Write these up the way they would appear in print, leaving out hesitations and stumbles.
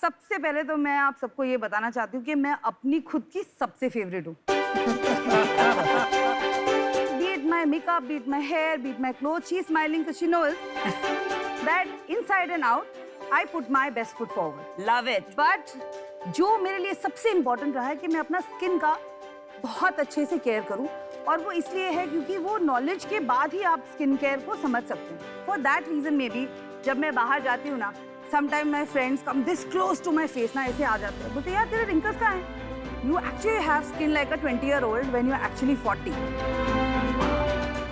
सबसे पहले तो मैं आप सबको ये बताना चाहती हूँ कि मैं अपनी खुद की सबसे फेवरेट हूँ। Be it my makeup, be it my hair, be it my clothes, she's smiling because she knows that inside and out, I put my best foot forward. Love it. But जो मेरे लिए सबसे important रहा है कि मैं अपना skin का बहुत अच्छे से केयर करूं, और वो इसलिए है क्योंकि वो नॉलेज के बाद ही आप स्किन केयर को समझ सकते हैं। फॉर दैट रीजन में भी जब मैं बाहर जाती हूँ ना, sometime my friends come this close to my face ना, ऐसे आ जाते हैं, बोलते यार तेरे रिंकल्स कहाँ हैं? You actually have skin like a 20-year-old when you are actually 40।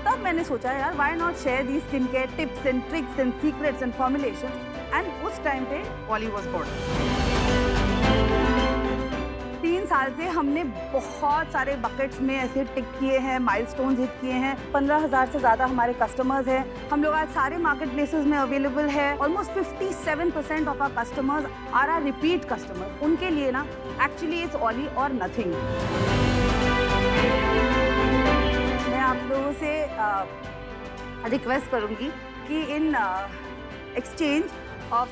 तब मैंने सोचा यार why not share the skin care tips and tricks and secrets and formulations, and उस टाइम पे ऑली वाज बोर्न। 3 साल से हमने बहुत सारे बकेट्स में ऐसे टिक किए हैं, माइलस्टोन्स हिट किए हैं। 15,000 से ज़्यादा हमारे कस्टमर्स हैं। हम लोग आज सारे मार्केट प्लेसेस में अवेलेबल है। Almost 57% of our customers are are repeat customers. उनके लिए ना एक्चुअली इट्स ऑली और नथिंग। मैं आप लोगों से रिक्वेस्ट करूँगी कि इन एक्सचेंज ऑफ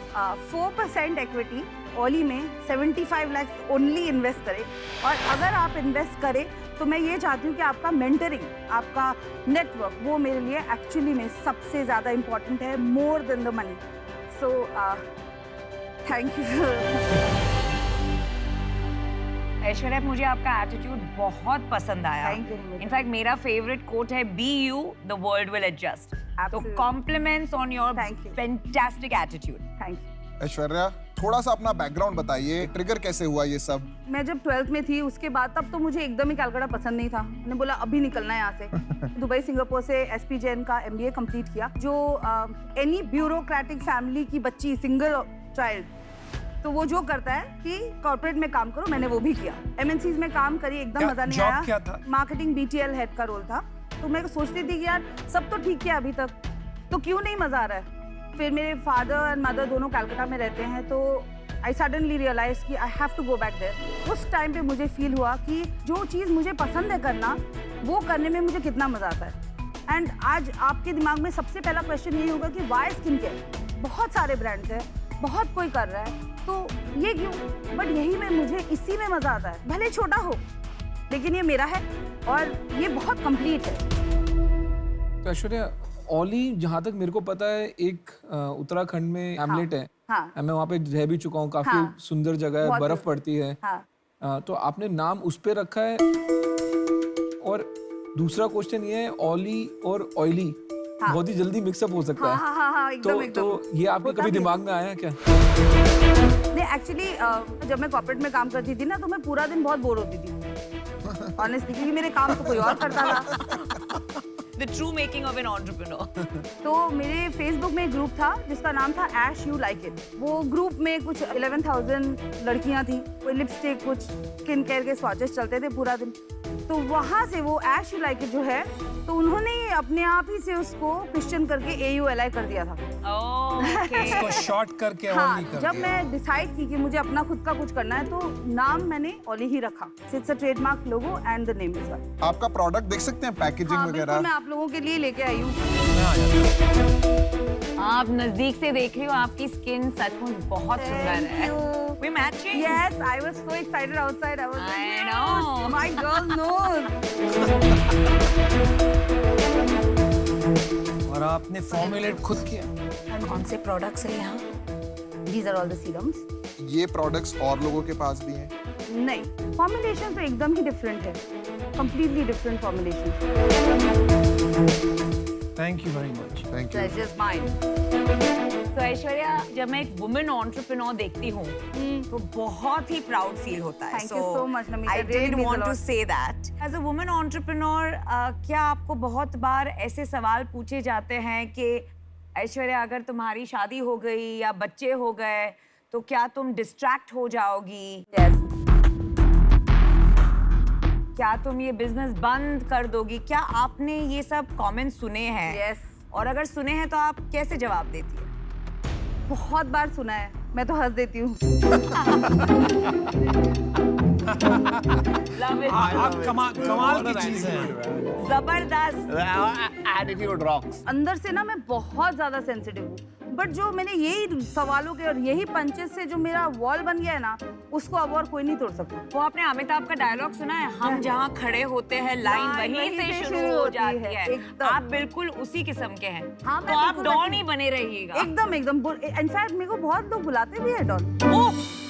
4% इक्विटी ऑली में 75 लाख ओनली इन्वेस्ट करें। और अगर आप इन्वेस्ट करें तो मैं ये चाहती हूँ कि आपका मेंटरिंग, आपका नेटवर्क, वो मेरे लिए एक्चुअली में सबसे ज़्यादा इम्पॉर्टेंट है, more than the money. So thank you. Aishwarya, मुझे आपका एटीट्यूड बहुत पसंद आया। इनफैक्ट मेरा फेवरेट कोट है, be you the world will adjust. तो compliments on your fantastic attitude. Thank you. Aishwarya, थोड़ा सा अपना बैकग्राउंड बताइए, ट्रिगर कैसे हुआ ये सब? मैं जब 12th में थी उसके बाद तब तो मुझे एकदम ही कलकत्ता पसंद नहीं था। मैंने बोला अभी निकलना है यहाँ से। दुबई सिंगापुर से एसपी जैन का MBA कंप्लीट किया। जो एनी ब्यूरोक्रेटिक फैमिली की बच्ची, सिंगल चाइल्ड, तो वो जो करता है कि कॉर्पोरेट में काम करो, मैंने वो भी किया। MNCs में काम करी, एकदम मजा नहीं आया। क्या था? मार्केटिंग BTL हेड का रोल था। तो मैं सोचती थी कि यार सब तो ठीक है अभी तक, तो क्यों नहीं मजा आ रहा है। फिर मेरे फादर एंड मदर दोनों कलकत्ता में रहते हैं, तो आई सडनली रियलाइज कि I have to go back there. उस टाइम पे मुझे फील हुआ कि जो चीज़ मुझे पसंद है करना, वो करने में मुझे कितना मजा आता है। एंड आज आपके दिमाग में सबसे पहला क्वेश्चन यही होगा कि वाई स्किन केयर? बहुत सारे ब्रांड्स हैं, बहुत कोई कर रहा है, तो ये क्यों? बट यही में मुझे इसी में मजा आता है, भले छोटा हो, लेकिन ये मेरा है और ये बहुत कंप्लीट है। तो ऐश्वर्या, ऑली जहाँ तक मेरे को पता है एक उत्तराखंड में हैमलेट है। हाँ। मैं वहाँ पे रह भी चुका हूँ, काफी सुंदर जगह है, बर्फ पड़ती है। तो आपने नाम उस पे रखा है। और दूसरा क्वेश्चन ये है, ऑली और ऑयली बहुत ही जल्दी मिक्सअप हो सकता है। तो ये आपके कभी दिमाग में आया क्या? नहीं, एक्चुअली जब मैं कॉर्पोरेट में काम करती थी ना, तो मैं पूरा दिन बहुत बोर होती थी ऑनेस्टली, क्योंकि मेरे काम तो कोई और करता था। The true making of an entrepreneur. तो मेरे फेसबुक में एक ग्रुप था जिसका नाम था Ash You Like It। वो ग्रुप में कुछ 11,000 लड़कियां थी। कोई लिपस्टिक, कुछ स्किन केयर के स्वॉचेस चलते थे पूरा दिन। तो वहाँ से वो Ash You Like It जो है, तो उन्होंने अपने आप ही से उसको क्वेश्चन करके AULI कर दिया था। इसको शॉर्ट करके ऑली कर जब मैं डिसाइड की कि मुझे अपना खुद का कुछ करना है, तो नाम मैंने ऑली ही रखा। It's a trademark logo and the name is well. आपका प्रोडक्ट देख सकते हैं, पैकेजिंग वगैरह? मैं आप लोगों के लिए लेके आई हूँ। आप नजदीक से देख रही हो, आपकी स्किन सचमुच बहुत सुंदर है। We matching? Yes, I was so excited outside. I was like, I know. My girl knows. और आपने फॉर्मुलेट खुद किया? कौन से प्रोडक्ट्स है यहाँ? These are all the serums. ये प्रोडक्ट्स और लोगों के पास भी हैं? नहीं, फॉर्मुलेशन तो एकदम ही डिफरेंट है, completely different formulation. Thank you very much. Thank you. Just mine. तो ऐश्वर्या, जब मैं एक वुमेन एंटरप्रेन्योर देखती हूँ तो बहुत ही प्राउड फील होता है। Thank you so much, Namita. I It really did means a want to lot. say that. As a woman entrepreneur, क्या आपको बहुत बार ऐसे सवाल पूछे जाते हैं कि ऐश्वर्या, अगर तुम्हारी शादी हो गई या बच्चे हो गए तो क्या तुम डिस्ट्रैक्ट हो जाओगी? Yes. क्या तुम ये बिजनेस बंद कर दोगी? क्या आपने ये सब कमेंट्स सुने हैं? Yes. और अगर सुने हैं तो आप कैसे जवाब देती है? बहुत बार सुना है, मैं तो हंस देती हूँ। आप कमाल की चीज है। जबरदस्त। Attitude rocks. अंदर से ना मैं बहुत ज्यादा सेंसिटिव हूँ, बट जो मैंने यही सवालों के और यही पंचेस से जो मेरा वॉल बन गया है ना, उसको अब और कोई नहीं तोड़ सकता। वो आपने अमिताभ का डायलॉग सुना है, हम जहाँ खड़े होते हैं लाइन वहीं से शुरू हो जाती है। आप बिल्कुल उसी किस्म के हैं। हाँ, तो आप डॉन ही बने रहिएगा। एकदम एकदम। इनफैक्ट मेरे को बहुत लोग बुलाते भी है डॉन।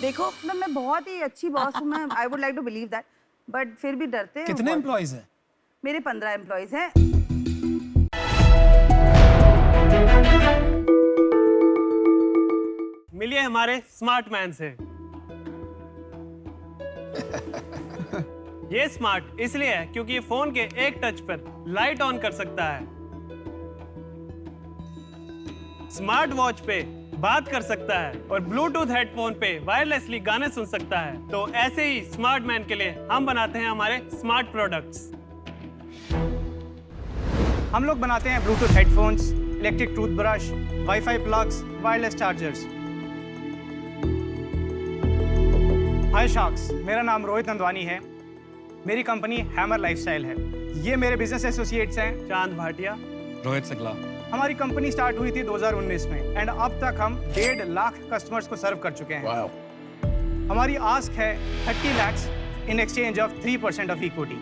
देखो मतलब मैं बहुत ही अच्छी बॉस हूँ, मैं I would like to believe that, but फिर भी डरते हैं। कितने एम्प्लॉइज हैं? मेरे 15 एम्प्लॉइज हैं। मिलिए हमारे स्मार्ट मैन से। ये स्मार्ट इसलिए है क्योंकि ये फोन के एक टच पर लाइट ऑन कर सकता है, स्मार्ट वॉच पे बात कर सकता है और ब्लूटूथ हेडफोन पे वायरलेसली गाने सुन सकता है। तो ऐसे ही स्मार्ट मैन के लिए हम बनाते हैं हमारे स्मार्ट प्रोडक्ट्स। हम लोग बनाते हैं Bluetooth headphones, electric toothbrush, wifi plugs, wireless chargers. Hi sharks, मेरा नाम रोहित नंदवानी है। मेरी कंपनी हैमर लाइफस्टाइल है। ये मेरे बिजनेस एसोसिएट्स हैं चांद भाटिया, रोहित सकला। हमारी कंपनी स्टार्ट हुई थी 2019 में एंड अब तक हम 1.5 लाख कस्टमर्स को सर्व कर चुके हैं। हमारी आस्क है 30 lakhs in exchange of 3% of equity.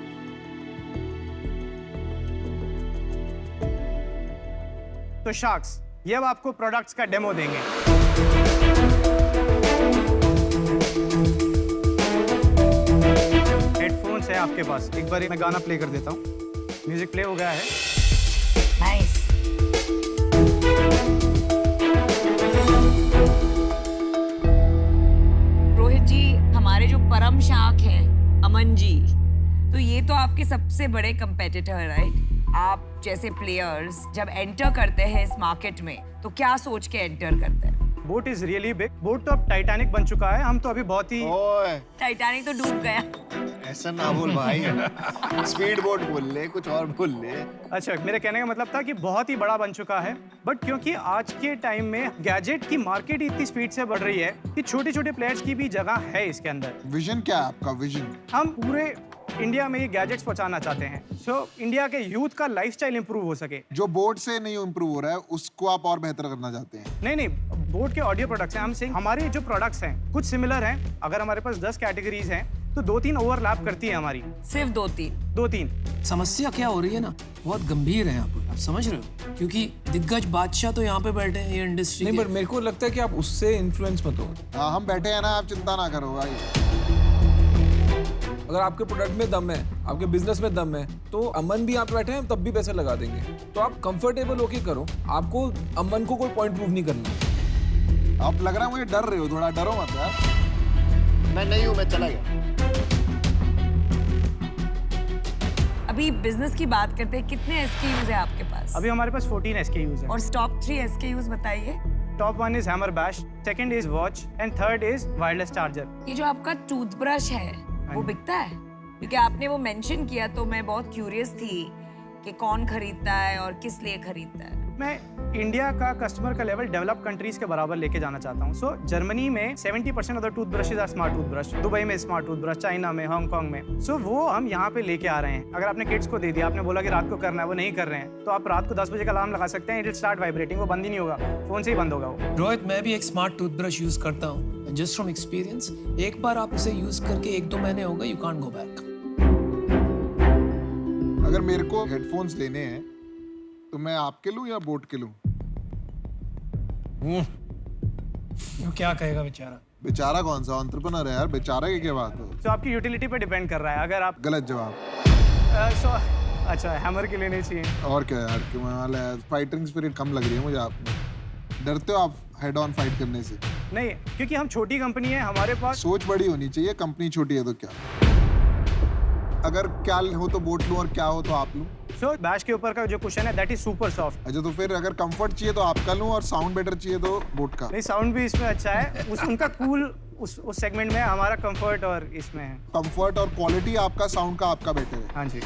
तो शार्क्स, ये अब आपको प्रोडक्ट्स का डेमो देंगे। हेडफोन्स है आपके पास, एक बार मैं गाना प्ले कर देता हूँ। म्यूजिक प्ले हो गया है। नाइस। रोहित जी, हमारे जो परम शाख हैं अमन जी, तो ये तो आपके सबसे बड़े कंपेटिटर, राइट? आप जैसे प्लेयर्स जब एंटर करते हैं इस मार्केट में तो क्या सोच के एंटर करते हैं? Boat is really big. Boat तो अब टाइटैनिक बन चुका है, हम तो अभी बहुत ही ओए टाइटैनिक तो डूब गया। ऐसा ना बोल भाई। स्पीड बोट बोल ले, कुछ और बोल ले। अच्छा, मेरे कहने का मतलब था कि बहुत ही बड़ा बन चुका है, बट क्योंकि आज के टाइम में गैजेट की मार्केट इतनी स्पीड से बढ़ रही है कि छोटे छोटे प्लेयर्स की भी जगह है इसके अंदर। विजन क्या है आपका? विजन हम पूरे इंडिया में ये गैजेट्स पहुंचाना चाहते हैं, सो इंडिया के यूथ का लाइफस्टाइल इंप्रूव हो सके। जो बोट से नहीं इंप्रूव हो रहा है उसको आप और बेहतर करना चाहते हैं। नहीं, बोट के ऑडियो प्रोडक्ट्स हैं। हम सिंह हमारे जो प्रोडक्ट्स हैं कुछ सिमिलर हैं। अगर हमारे पास 10 कैटेगरीज हैं तो 2-3 ओवरलैप करती है हमारी। सिर्फ 2-3। समस्या क्या हो रही है ना, बहुत गंभीर है यहाँ पर, आप समझ रहे हो? क्योंकि दिग्गज बादशाह तो यहाँ पे बैठे हैं ये इंडस्ट्री नहीं, के। पर मेरे को लगता है कि आप उससे इन्फ्लुएंस मत हो। हाँ, हम बैठे हैं ना, आप चिंता ना करो भाई। अगर आपके प्रोडक्ट में दम है, आपके बिजनेस में दम है, तो अमन भी आप बैठे हैं तब भी पैसे लगा देंगे। तो आप कंफर्टेबल होके करो, आपको अमन को कोई पॉइंट प्रूव नहीं करना। आप लग रहा है मुझे डर रहे हो, थोड़ा डरो मत यार। मैं नहीं हूँ, मैं चला गया। अभी बिजनेस की बात करते हैं, कितने SKUs है आपके पास? अभी हमारे पास 14 SKUs हैं। और टॉप 3 SKUs बताइए। Top 1 is hammer bash, second is watch and third is wireless charger. ये जो आपका टूथब्रश है वो बिकता है? क्योंकि आपने वो मेंशन किया तो मैं बहुत क्यूरियस थी कि कौन खरीदता है और किस लिए खरीदता है। मैं इंडिया का कस्टमर का लेवल डेवलप कंट्रीज के बराबर लेके जाना चाहता हूँ। सो जर्मनी में 70% of the toothbrushes are smart toothbrush, Dubai में स्मार्ट टूथब्रश, चाइना में, हांगकांग में। सो वो हम यहाँ पे लेके आ रहे हैं। अगर आपने किड्स को दे दिया, आपने बोला कि रात को करना है, वो नहीं कर रहे हैं, तो आप रात को 10 बजे का अलार्म लगा सकते हैं, इट विल स्टार्ट वाइब्रेटिंग, वो बंद ही नहीं होगा, फोन से ही बंद होगा वो। रोहित, मैं भी एक स्मार्ट टूथब्रश यूज करता हूँ, जस्ट फ्रॉम एक्सपीरियंस। एक बार आप इसे यूज करके 1-2 महीने हो गए, यू कांट गो बैक। अगर मेरे को हेडफोन्स लेने हैं तो मैं आपके लूं या बोट के लूं? वो क्या कहेगा बेचारा? बेचारा कौन सा एंटरप्रेन्योर है यार, बेचारा की क्या बात है? तो आपकी यूटिलिटी पे डिपेंड कर रहा है। अगर आप गलत जवाब। अच्छा, हैमर के लेने चाहिए। और क्या यार, क्यों वाला है? फाइटिंग स्पिरिट कम लग रही है मुझे आप में। डरते हो आप हेड ऑन फाइट करने से? नहीं, क्योंकि हम छोटी कंपनी है, हमारे पास सोच बड़ी होनी चाहिए। कंपनी छोटी है तो क्या, अगर क्या हो तो बोट लूं और क्या हो तो आप लूं। सो बैश के ऊपर का जो कुशन है दैट इज सुपर सॉफ्ट। अच्छा, तो फिर अगर कंफर्ट चाहिए तो आपका लूं और साउंड बेटर चाहिए तो बोट का? नहीं, साउंड भी इसमें अच्छा है। उनका कूल उस सेगमेंट में, हमारा कंफर्ट और इसमें है कंफर्ट और क्वालिटी आपका, साउंड का आपका बेटर है। हाँ जी।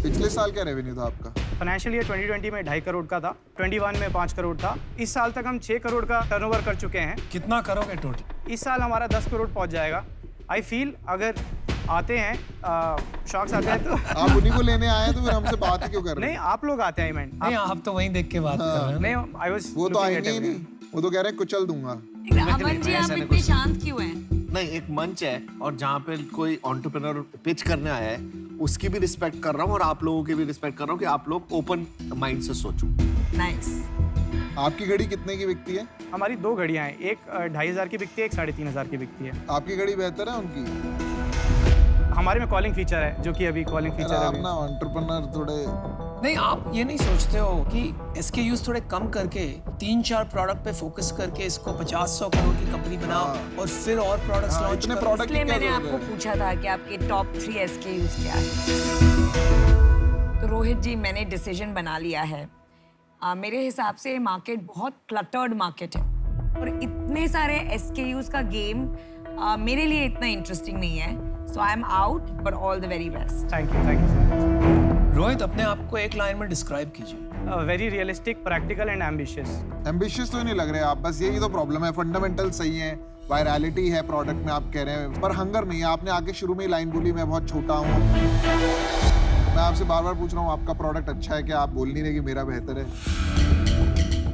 पिछले साल क्या रेवेन्यू था आपका? फाइनेंशियल ईयर 2020 में 2.5 करोड़ का था, 21 में 5 करोड़ था। इस साल तक हम 6 करोड़ का टर्नओवर कर चुके हैं। कितना करोगे टोटल? इस साल हमारा 10 करोड़ पहुंच जाएगा। आई फील अगर आते हैं शॉक्स आते हैं तो आप उन्हीं को लेने आए हैं तो फिर हमसे बात ही क्यों कर रहे नहीं हैं? आप लोग आते हैं इवेंट नहीं आप तो वहीं देख के बात कर रहे हैं नहीं आई वाज वो तो आएंगे ही नहीं, वो तो कह रहे हैं कुचल दूंगा। अमन जी आप इतने शांत क्यों हैं? नहीं, एक मंच है और जहाँ पे कोई एंटरप्रेन्योर पिच करने आया है उसकी भी रिस्पेक्ट कर रहा हूँ और आप लोगों की भी रिस्पेक्ट कर रहा हूँ कि आप लोग ओपन माइंड से सोचो। नाइस। आपकी घड़ी कितने की बिकती है? हमारी 2 घड़ियां हैं, एक 2500 की बिकती है, एक 3500 की बिकती है। आपकी घड़ी बेहतर है उनकी? हमारे में कॉलिंग फीचर है जो कि अभी कॉलिंग फीचर आप है ना एंटरप्रेन्योर थोड़े नहीं आप ये नहीं सोचते हो कि SKUs थोड़े कम करके 3-4 प्रोडक्ट पे फोकस करके इसको 50-100 करोड़ की कंपनी बनाओ और फिर और प्रोडक्ट्स हाँ, लॉन्च इतने करो। प्रोडक्ट इसलिए की क्या मैंने जरूरत आपको है? पूछा था कि आपके टॉप 3 SKUs क्या है। तो रोहित जी मैंने डिसीजन बना लिया है। मेरे हिसाब से मार्केट बहुत क्लटर्ड मार्केट है और इतने सारे SKUs का गेम मेरे लिए इतना इंटरेस्टिंग नहीं है। So I am out but all the very best. Thank you so much. Rohit अपने आप को एक लाइन में डिस्क्राइब कीजिए। Very realistic, practical and ambitious. Ambitious तो नहीं लग रहे आप, बस यही तो प्रॉब्लम है। फंडामेंटल सही है, वायरलिटी है प्रोडक्ट में आप कह रहे हैं, पर हंगर नहीं है। आपने आगे शुरू में ही लाइन बोली मैं बहुत छोटा हूँ। मैं आपसे बार बार पूछ रहा हूँ आपका प्रोडक्ट अच्छा है क्या? आप बोल नहीं रहे कि मेरा बेहतर है।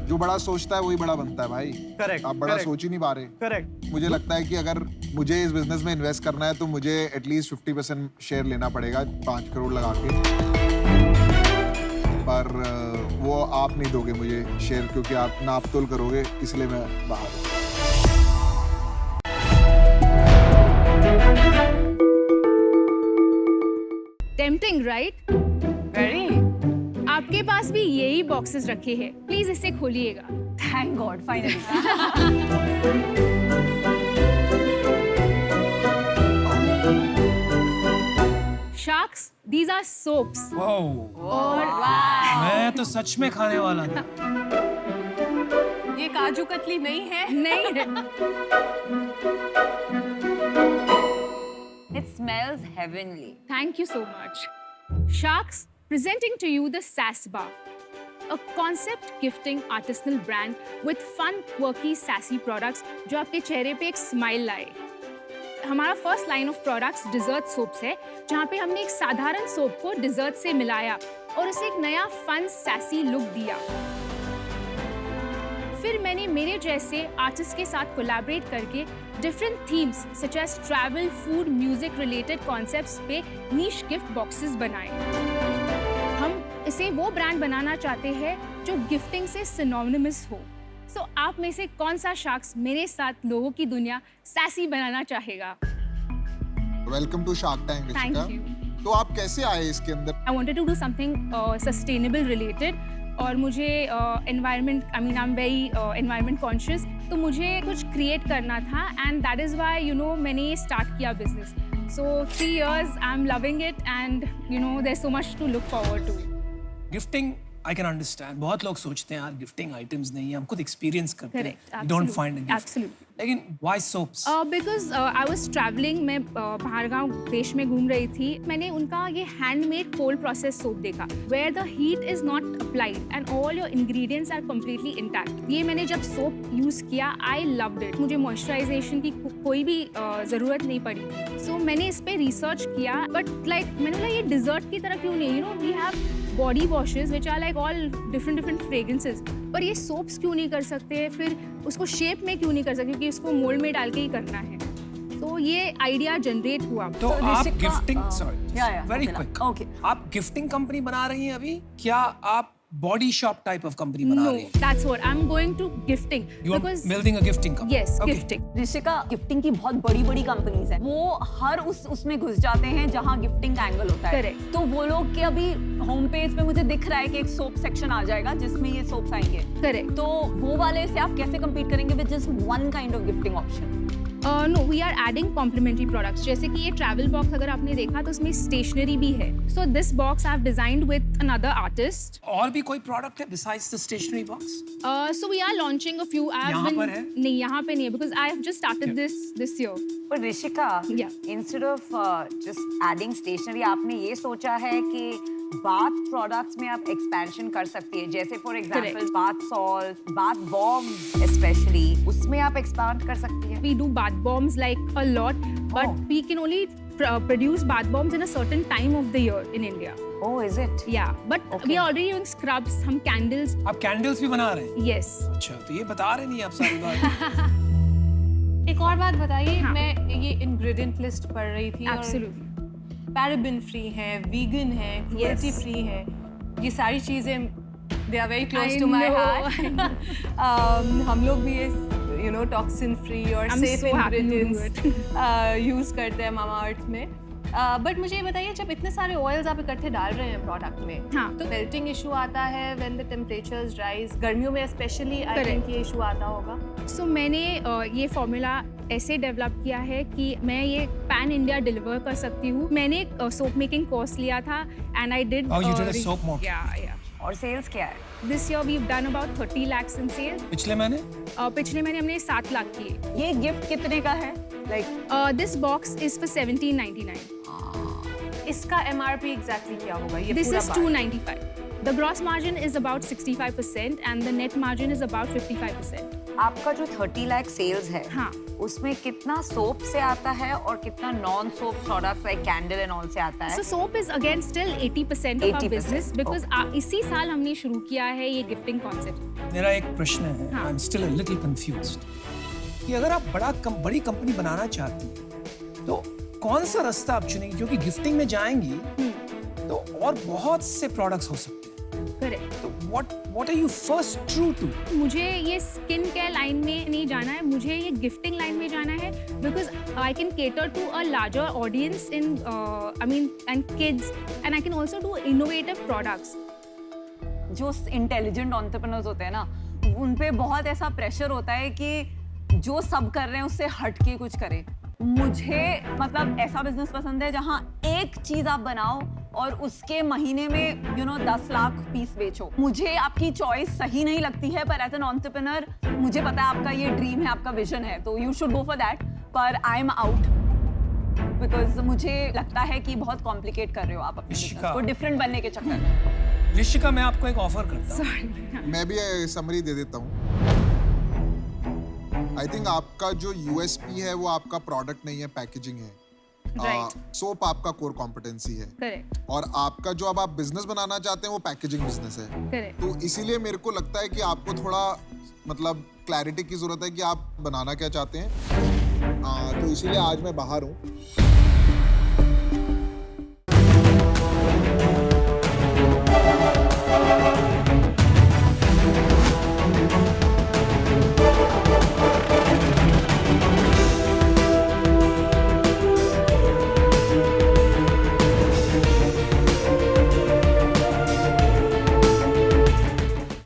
जो बड़ा सोचता है वही बड़ा बनता है भाई। करेक्ट। आप बड़ा सोच ही नहीं पा रहे। करेक्ट। मुझे लगता है कि अगर मुझे इस बिजनेस में इन्वेस्ट करना है तो मुझे एटलीस्ट 50% शेयर लेना पड़ेगा 5 करोड़ लगा के, पर वो आप नहीं दोगे मुझे शेयर क्योंकि आप नाप तोल करोगे, इसलिए मैं बाहर हूँ। Tempting right? वेरी। आपके पास भी यही बॉक्सेस रखे हैं, प्लीज इसे खोलिएगा। Thank God finally. Sharks, these are soaps. और मैं तो सच में खाने वाला था। ये काजू कतली नहीं है। नहीं है। It smells heavenly. Thank you so much. Sharks, presenting to you the Sass Bar, a concept gifting artisanal brand with fun, quirky, sassy products जो आपके चेहरे पे एक स्माइल लाए। हमारा first line of products dessert soaps है, जहाँ पे हमने एक साधारण सोप को डिजर्ट से मिलाया और उसे एक नया फन सैसी लुक दिया। फिर मैंने मेरे जैसे आर्टिस्ट के साथ कोलैबोरेट करके different themes such as travel, food, music related concepts पे नीश गिफ्ट बॉक्सेस बनाए। हम इसे वो ब्रांड बनाना चाहते हैं जो गिफ्टिंग से सिनोनिमस हो। तो आप में से कौन सा शख्स मेरे साथ लोगों की दुनिया सैसी बनाना चाहेगा? Welcome to Shark Tank Thank Rishika. you. तो आप कैसे आए इसके अंदर? I wanted to do something sustainable related और मुझे environment, I mean I'm very environment conscious, तो मुझे कुछ create करना था and that is why मैंने ये start किया business. So 3 years I'm loving it and there's so much to look forward to. Gifting I can understand. बहुत लोग सोचते हैं यार गिफ्टिंग आइटम्स नहीं है, हम खुद एक्सपीरियंस करते Correct, हैं, we don't absolutely, find a gift. absolutely. लेकिन why soaps? Because I was traveling, मैं बाहर गाँव देश में घूम रही थी। मैंने उनका ये हैंडमेड कोल्ड प्रोसेस सोप देखा where the heat is not applied and all your ingredients are completely intact. ये मैंने जब सोप यूज़ किया I loved it. मुझे मॉइस्चराइजेशन की कोई भी ज़रूरत नहीं पड़ी। So मैंने इस पे रिसर्च किया but like मैंने बोला ये डिज़र्ट की तरह क्यों नहीं? We have body washes which are like all different fragrances, पर ये सोप्स क्यों नहीं कर सकते? फिर उसको शेप में क्यों नहीं कर सकते? क्योंकि उसको मोल्ड में डाल के ही करना है। तो ये आइडिया जनरेट हुआ। तो आप gifting sorry very okay, quick okay. आप गिफ्टिंग कंपनी बना रही हैं अभी? क्या आप body shop type of company बना No, रही हैं? that's what I'm going to gifting You are because building a gifting company. yes, Okay. gifting. Rishika, gifting की बहुत बड़ी बड़ी कंपनीज हैं, वो हर उसमें घुस जाते हैं जहाँ गिफ्टिंग एंगल होता है। Correct. तो वो लोग के अभी होम पेज पे मुझे दिख रहा है कि एक सोप सेक्शन आ जाएगा जिसमें ये सोप्स आएंगे। Correct. तो वो वाले से आप कैसे compete करेंगे with just one kind of gifting option? No, we are adding complementary products. जैसे कि ये travel box अगर आपने देखा तो उसमें stationery भी है. So this box I've designed with another artist. और भी कोई प्रोडक्ट है besides the stationery box? So we are launching a few. यहाँ पर है? नहीं, यहाँ पे नहीं है because I have just started this year. पर Rishika, Yeah. instead of just adding stationery, आपने ये सोचा है कि बाथ प्रोडक्ट्स में आप एक्सपेंशन कर सकती है, जैसे for example Correct. Bath salt, bath bomb specially, उसमें आप एक्सपांड कर सकती है। We do bath bath bombs like a lot, but we can only produce bath bombs in a certain time of the year in India. Oh, is it? Yeah, but we are already doing scrubs, हम candles. आप candles भी बना रहे हैं? Yes. अच्छा, तो ये बता रहे नहीं आप सारी बात। एक और बात बताइए, हाँ. मैं ये इंग्रेडिएंट लिस्ट पढ़ रही थी Absolutely. और पैराबिन फ्री है, वीगन है, क्रुएल्टी फ्री है, ये सारी चीजें they are very close to my heart. हम लोग भी ये टॉक्सिन फ्री और I'm safe so happy to do ingredients use करते हैं मामा अर्थ में। बट मुझे ये बताइए, जब इतने सारे ऑयल्स आप इकट्ठे डाल रहे हैं प्रोडक्ट में, हाँ. तो मेल्टिंग इशू आता है व्हेन द टेम्परेचर्स राइज, गर्मियों में स्पेशली आई थिंक ये इशू आता होगा। So मैंने ये फॉर्मूला ऐसे डेवलप किया है कि मैं ये पैन इंडिया डिलीवर कर सकती हूँ। मैंने सोप मेकिंग कोर्स लिया था and I did Oh, you did a soap mock. या और सेल्स क्या है? This year we have done about 30 lakhs in sales. पिछले महीने? पिछले महीने हमने 7 लाख किए। ये गिफ्ट कितने का है? This box is for 1799. इसका MRP एग्जैक्टली क्या होगा? ये This पूरा is 295. The gross margin is about 65% and the net margin is about 55%. आपका जो 30 लाख सेल्स है, हाँ. उसमें कितना सोप से आता है और कितना non soap products like candle and all से आता है? So soap is again still 80% of our 80%, business because इसी साल हमने शुरू किया है ये गिफ्टिंग कॉन्सेप्ट। मेरा एक प्रश्न है, हाँ. I'm still a little confused, कि अगर आप बड़ी कंपनी बनाना चाहती हैं, तो कौन सा रास्ता आप चुनेंगी? क्योंकि गिफ्टिंग में जाएंगी तो और बहुत से प्रोडक्ट्स हो सकते हैं। करेक्ट। तो what are you first true to? मुझे ये स्किन केयर लाइन में नहीं जाना है, मुझे ये गिफ्टिंग लाइन में जाना है because I can cater to a larger audience in I mean and kids and I can also do innovative products. जो इंटेलिजेंट एंटरप्रेन्योर्स होते हैं ना, उन पे बहुत ऐसा प्रेशर होता है कि जो सब कर रहे हैं उससे हटके कुछ करें। मुझे मतलब ऐसा बिजनेस पसंद है जहां एक चीज आप बनाओ और उसके महीने में 10 लाख पीस बेचो। मुझे आपकी चॉइस सही नहीं लगती है, पर एज एन एंटरप्रेन्योर मुझे पता है आपका ये ड्रीम है, आपका विजन है, तो you should go for that. पर आई एम आउट बिकॉज मुझे लगता है कि बहुत कॉम्प्लिकेट कर रहे हो आप अपने business को डिफरेंट बनने के चक्कर में। ऋषिका, मैं आपको एक ऑफर करता हूँ। मैं भी समरी दे देता हूँ। आई थिंक आपका जो USP है वो आपका प्रोडक्ट नहीं है, पैकेजिंग है। सोप आपका कोर कॉम्पिटेंसी है। करेक्ट। और आपका जो अब आप बिजनेस बनाना चाहते हैं वो पैकेजिंग बिजनेस है। करेक्ट। तो इसीलिए मेरे को लगता है कि आपको थोड़ा मतलब क्लैरिटी की जरूरत है कि आप बनाना क्या चाहते हैं। तो इसीलिए आज मैं बाहर हूँ।